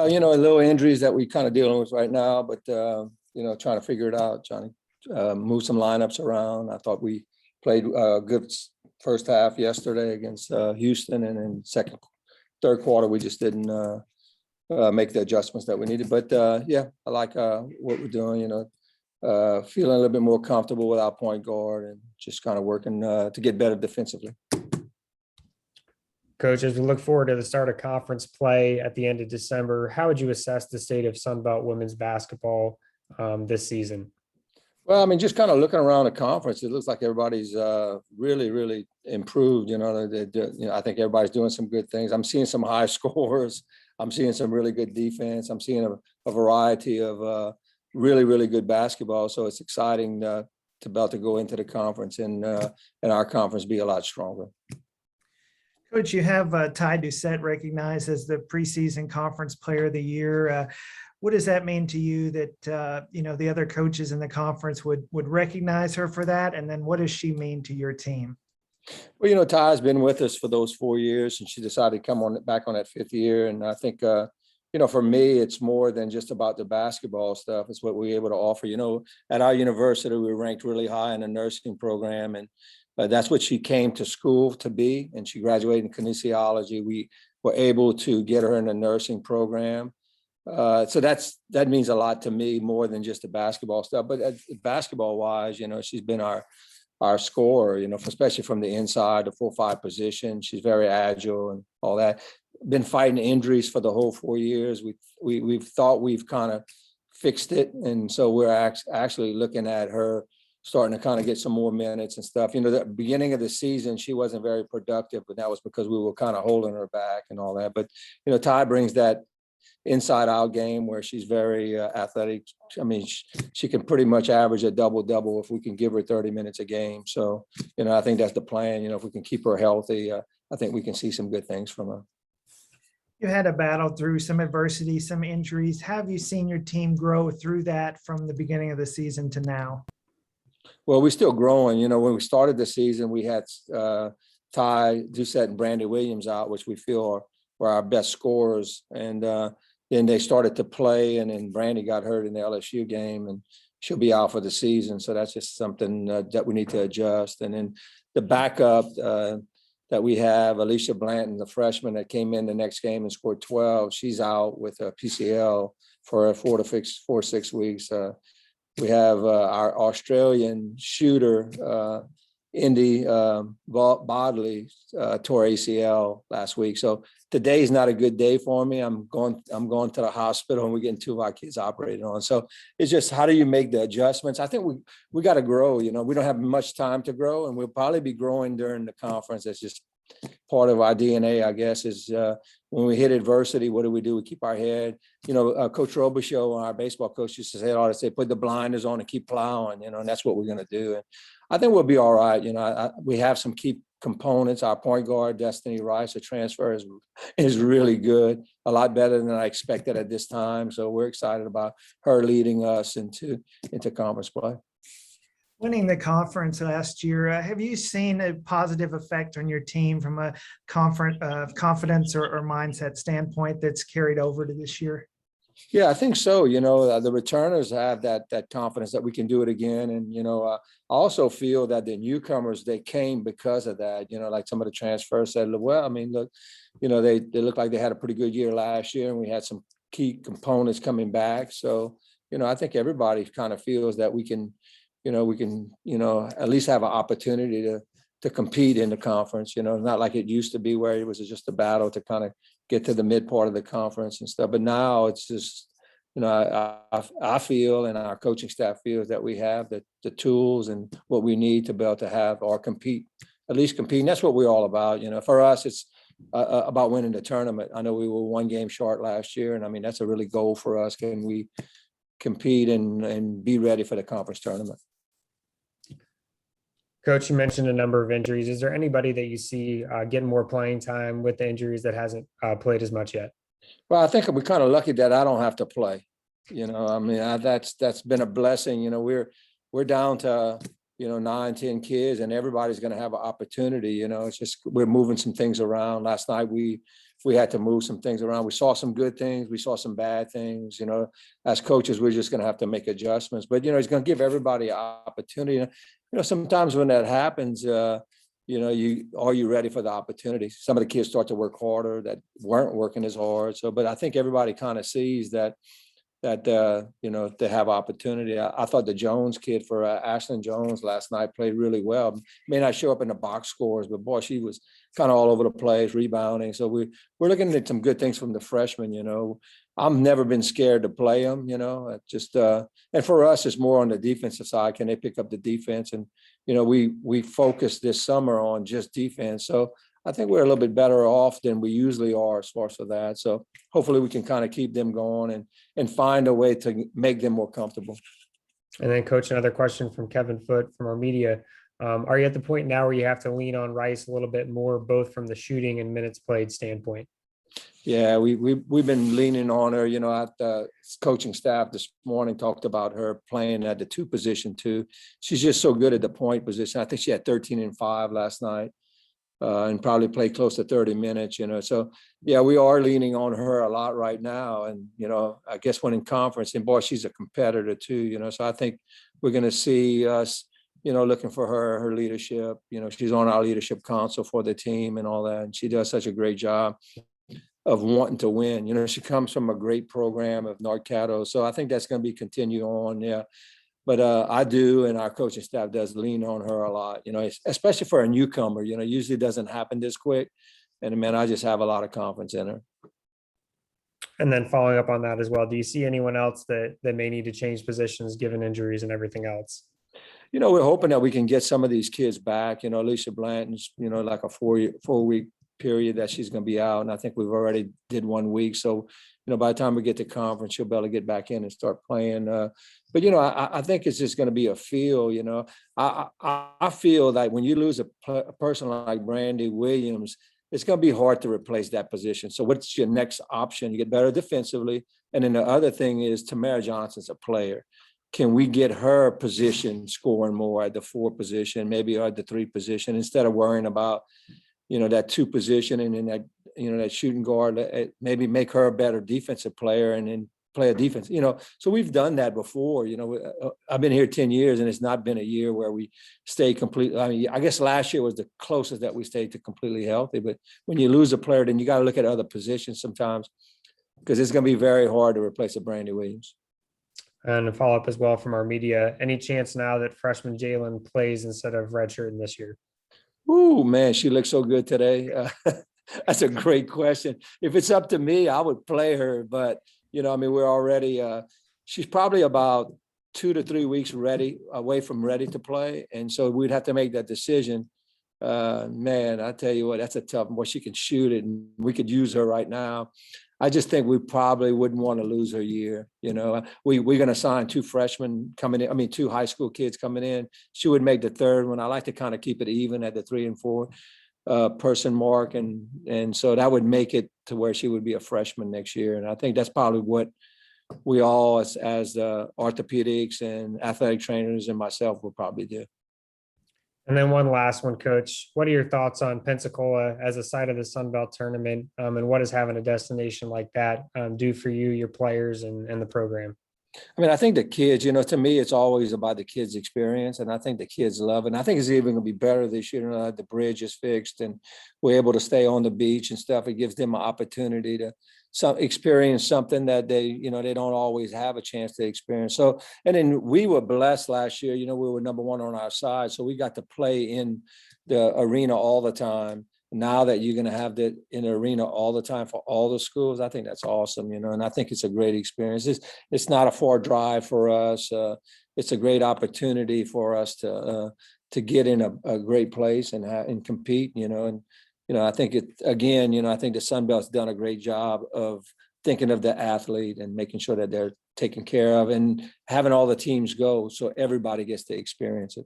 Little injuries that we kind of dealing with right now, but, trying to figure it out, Johnny. Move some lineups around. I thought we played a good first half yesterday against Houston, and then third quarter, we just didn't make the adjustments that we needed. But I like what we're doing, feeling a little bit more comfortable with our point guard and just kind of working to get better defensively. Coach, as we look forward to the start of conference play at the end of December, how would you assess the state of Sunbelt women's basketball this season? Well, I mean, just kind of looking around the conference, it looks like everybody's really, really improved. I think everybody's doing some good things. I'm seeing some high scores. I'm seeing some really good defense. I'm seeing a variety of really, really good basketball. So it's exciting to about to go into the conference and our conference be a lot stronger. Coach, you have Ty Doucette recognized as the preseason conference player of the year. What does that mean to you that, the other coaches in the conference would recognize her for that? And then what does she mean to your team? Well, Ty's been with us for those 4 years, and she decided to come back on that 5th year. And I think, for me, it's more than just about the basketball stuff. It's what we're able to offer. At our university, we were ranked really high in the nursing program, and that's what she came to school to be. And she graduated in kinesiology. We were able to get her in the nursing program. So that means a lot to me, more than just the basketball stuff. But basketball wise, she's been our scorer, especially from the inside, the 4-5 position. She's very agile and all that. Been fighting injuries for the whole 4 years. We've thought we've kind of fixed it. And so we're actually looking at her starting to kind of get some more minutes and stuff. The beginning of the season, she wasn't very productive, but that was because we were kind of holding her back and all that. But, Ty brings that inside out game where she's very athletic. I mean, she can pretty much average a double if we can give her 30 minutes a game. So, I think that's the plan. If we can keep her healthy, I think we can see some good things from her. You had to battle through some adversity, some injuries. Have you seen your team grow through that from the beginning of the season to now? Well, we're still growing. When we started the season, we had Ty Doucette and Brandy Williams out, which we feel were our best scorers. And then they started to play, and then Brandy got hurt in the LSU game, and she'll be out for the season. So that's just something that we need to adjust. And then the backup that we have, Alicia Blanton, the freshman that came in the next game and scored 12, she's out with a PCL for 4 to 6 weeks. We have our Australian shooter, Indy Bodley, tore ACL last week. So today's not a good day for me. I'm going to the hospital, and we're getting 2 of our kids operated on. So it's just, how do you make the adjustments? I think we got to grow. We don't have much time to grow, and we'll probably be growing during the conference. That's just part of our DNA, I guess, is when we hit adversity, what do? We keep our head. Coach Robichaux, our baseball coach, used to say, put the blinders on and keep plowing, and that's what we're going to do. And I think we'll be all right. We have some key components. Our point guard, Destiny Rice, the transfer is really good, a lot better than I expected at this time. So we're excited about her leading us into conference play. Winning the conference last year, have you seen a positive effect on your team from a confidence or mindset standpoint that's carried over to this year? Yeah, I think so. The returners have that confidence that we can do it again. And, I also feel that the newcomers, they came because of that. Like some of the transfers said, well, I mean, look, they look like they had a pretty good year last year, and we had some key components coming back. So, I think everybody kind of feels that we can at least have an opportunity to compete in the conference. Not like it used to be where it was just a battle to kind of get to the mid part of the conference and stuff. But now it's just, I feel, and our coaching staff feels, that we have the tools and what we need to be able to have or compete, at least compete. And that's what we're all about. For us, it's about winning the tournament. I know we were 1 game short last year, and I mean, that's a really goal for us. Can we compete and be ready for the conference tournament? Coach, you mentioned a number of injuries. Is there anybody that you see getting more playing time with the injuries that hasn't played as much yet? Well, I think we're kind of lucky that I don't have to play. I mean, that's been a blessing. We're down to 9, 10 kids, and everybody's going to have an opportunity. It's just we're moving some things around. Last night we we had to move some things around. We saw some good things. We saw some bad things, as coaches, we're just going to have to make adjustments, but, it's going to give everybody an opportunity. Sometimes when that happens, are you ready for the opportunity? Some of the kids start to work harder that weren't working as hard. So, but I think everybody kind of sees that they have opportunity. I thought the Jones kid for Ashlyn Jones last night played really well. May not show up in the box scores, but boy, she was kind of all over the place, rebounding. So we're looking at some good things from the freshmen. I've never been scared to play them. And for us, it's more on the defensive side. Can they pick up the defense? And we focused this summer on just defense. So I think we're a little bit better off than we usually are as far as for that. So hopefully we can kind of keep them going and find a way to make them more comfortable. And then, Coach, another question from Kevin Foote from our media. Are you at the point now where you have to lean on Rice a little bit more, both from the shooting and minutes played standpoint? Yeah, we've been leaning on her. At the coaching staff this morning talked about her playing at the 2 position too. She's just so good at the point position. I think she had 13 and 5 last night. And probably play close to 30 minutes, So, yeah, we are leaning on her a lot right now. And, I guess when in conference, and boy, she's a competitor too, So I think we're going to see us, looking for her leadership. She's on our leadership council for the team and all that. And she does such a great job of wanting to win. She comes from a great program of North Caddo. So I think that's going to be continued on. Yeah. But I do, and our coaching staff does lean on her a lot, especially for a newcomer, usually doesn't happen this quick. And man, I just have a lot of confidence in her. And then following up on that as well, do you see anyone else that may need to change positions given injuries and everything else? We're hoping that we can get some of these kids back. Alicia Blanton's, like a 4-week period that she's going to be out. And I think we've already did 1 week. So, by the time we get to conference, she'll be able to get back in and start playing. But, I think it's just going to be a feel, I feel that when you lose a person like Brandy Williams, it's going to be hard to replace that position. So what's your next option? You get better defensively. And then the other thing is Tamara Johnson's a player. Can we get her position scoring more at the 4 position, maybe at the 3 position, instead of worrying about, that 2 position and then that, that shooting guard, maybe make her a better defensive player and then play a defense, so we've done that before. I've been here 10 years and it's not been a year where we stay completely. I mean, I guess last year was the closest that we stayed to completely healthy, but when you lose a player, then you got to look at other positions sometimes because it's going to be very hard to replace a Brandy Williams. And a follow-up as well from our media. Any chance now that freshman Jalen plays instead of redshirting this year? Ooh, man, she looks so good today. That's a great question. If it's up to me, I would play her, but we're already, she's probably about 2 to 3 weeks away from ready to play. And so we'd have to make that decision. Man, I tell you what, that's a tough one. She can shoot it and we could use her right now. I just think we probably wouldn't want to lose her year. We're going to sign 2 freshmen coming in. 2 high school kids coming in. She would make the 3rd one. I like to kind of keep it even at the 3 and 4 person mark. And so that would make it to where she would be a freshman next year. And I think that's probably what we all as orthopedics and athletic trainers and myself will probably do. And then one last one, Coach. What are your thoughts on Pensacola as a site of the Sun Belt tournament? And what does having a destination like that do for you, your players, and the program? I think the kids, to me, it's always about the kids' experience. And I think the kids love it. And I think it's even going to be better this year. The bridge is fixed and we're able to stay on the beach and stuff. It gives them an opportunity to experience something that they don't always have a chance to experience. So, and then we were blessed last year, we were number 1 on our side. So we got to play in the arena all the time. Now that you're going to have that in the arena all the time for all the schools, I think that's awesome, and I think it's a great experience. It's not a far drive for us. It's a great opportunity for us to get in a great place and compete, and I think I think the Sun Belt's done a great job of thinking of the athlete and making sure that they're taken care of and having all the teams go so everybody gets to experience it.